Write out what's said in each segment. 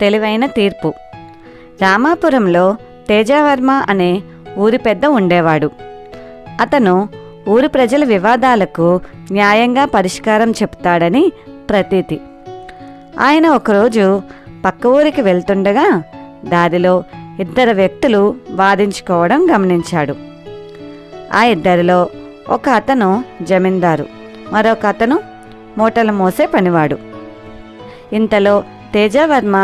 తెలివైన తీర్పు. రామాపురంలో తేజవర్మ అనే ఊరి పెద్ద ఉండేవాడు. అతను ఊరి ప్రజల వివాదాలకు న్యాయంగా పరిష్కారం చెప్తాడని ప్రతీతి. ఆయన ఒకరోజు పక్క ఊరికి వెళ్తుండగా దారిలో ఇద్దరు వ్యక్తులు వాదించుకోవడం గమనించాడు. ఆ ఇద్దరిలో ఒక అతను జమీందారు, మరొక అతను మూటలు మోసే పనివాడు. ఇంతలో తేజవర్మ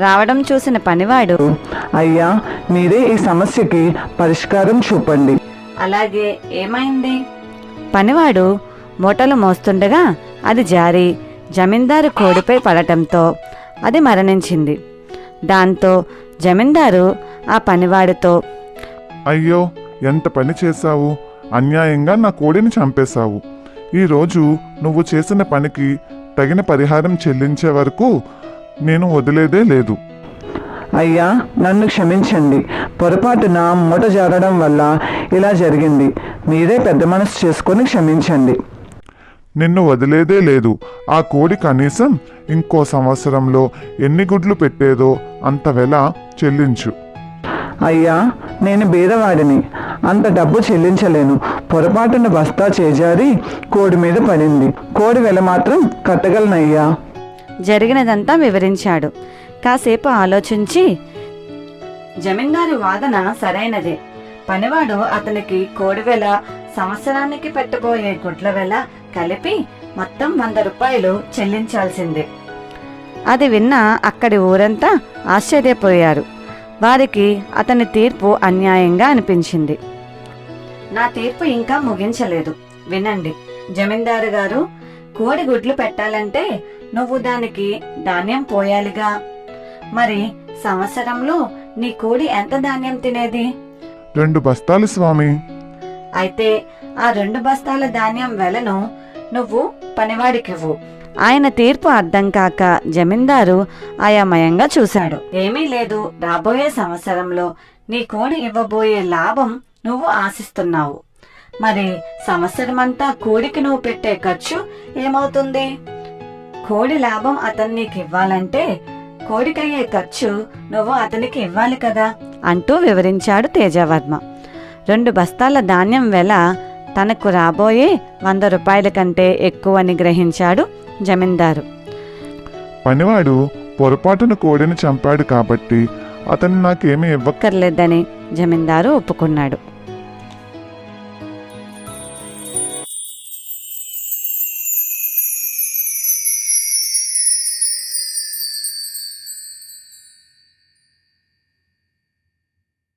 రావడం చూసిన పనివాడు, అయ్యా, మీరే ఈ సమస్యకి పరిష్కారం చూపండి. అలాగే, ఏమైంది? పనివాడు మూటలు మోస్తుండగా అది జారి జమీందారు కోడిపై పడటంతో అది మరణించింది. దాంతో జమీందారు ఆ పనివాడితో, అయ్యో, ఎంత పని చేశావు! అన్యాయంగా నా కోడిని చంపేశావు. ఈరోజు నువ్వు చేసిన పనికి తగిన పరిహారం చెల్లించే వరకు నేను వదిలేదే లేదు. అయ్యా, నన్ను క్షమించండి. పొరపాటున మూట జారడం వల్ల ఇలా జరిగింది. మీరే పెద్ద మనసు చేసుకొని క్షమించండి. నిన్ను వదిలేదే లేదు. ఆ కోడి కనీసం ఇంకో సంవత్సరంలో ఎన్ని గుడ్లు పెట్టేదో అంత వెల చెల్లించు. అయ్యా, నేను బీదవాడిని, అంత డబ్బు చెల్లించలేను. పొరపాటున బస్తా చేజారి కోడి మీద పడింది. కోడి వెల మాత్రం కట్టగలనయ్యా. జరిగినదంతా వివరించాడు. కాసేపు ఆలోచించి, జమీందారు వాదన సరైనదే. పనివాడు అతనికి కోడి వెల, సంవత్సరానికి పెట్టబోయే గుడ్ల వెల కలిపి మొత్తం 100 రూపాయలు చెల్లించాల్సిందే. అది విన్న అక్కడి ఊరంతా ఆశ్చర్యపోయారు. వారికి అతని తీర్పు అన్యాయంగా అనిపించింది. నా తీర్పు ఇంకా ముగించలేదు, వినండి. జమీందారు గారు, కోడి గుడ్లు పెట్టాలంటే నువ్వు దానికి ధాన్యం పోయాలిగా. మరి సంవత్సరంలో నీ కోడి ఎంత ధాన్యం తినేది? 2 బస్తాలు స్వామి. అయితే ఆ 2 బస్తాల ధాన్యం వెలను నువ్వు పనివాడికివ్వు. ఆయన తీర్పు అర్థం కాక జమీందారు అయోమయంగా చూశాడు. ఏమీ లేదు, రాబోయే సంవత్సరంలో నీ కోడి ఇవ్వబోయే లాభం నువ్వు ఆశిస్తున్నావు. మరి సంవత్సరమంతా కోడికి నువ్వు పెట్టే ఖర్చు ఏమవుతుంది? కోడి లాభం అతను నీకు ఇవ్వాలంటే కోడికయ్యే ఖర్చు నువ్వు అతనికి ఇవ్వాలి కదా అంటూ వివరించాడు తేజవర్మ. 2 బస్తాల ధాన్యం వెల తనకు రాబోయే 100 రూపాయల కంటే ఎక్కువని గ్రహించాడు జమీందారు. పనివాడు పొరపాటున కోడిని చంపాడు కాబట్టి అతను నాకేమీ ఇవ్వక్కర్లేదని జమీందారు ఒప్పుకున్నాడు.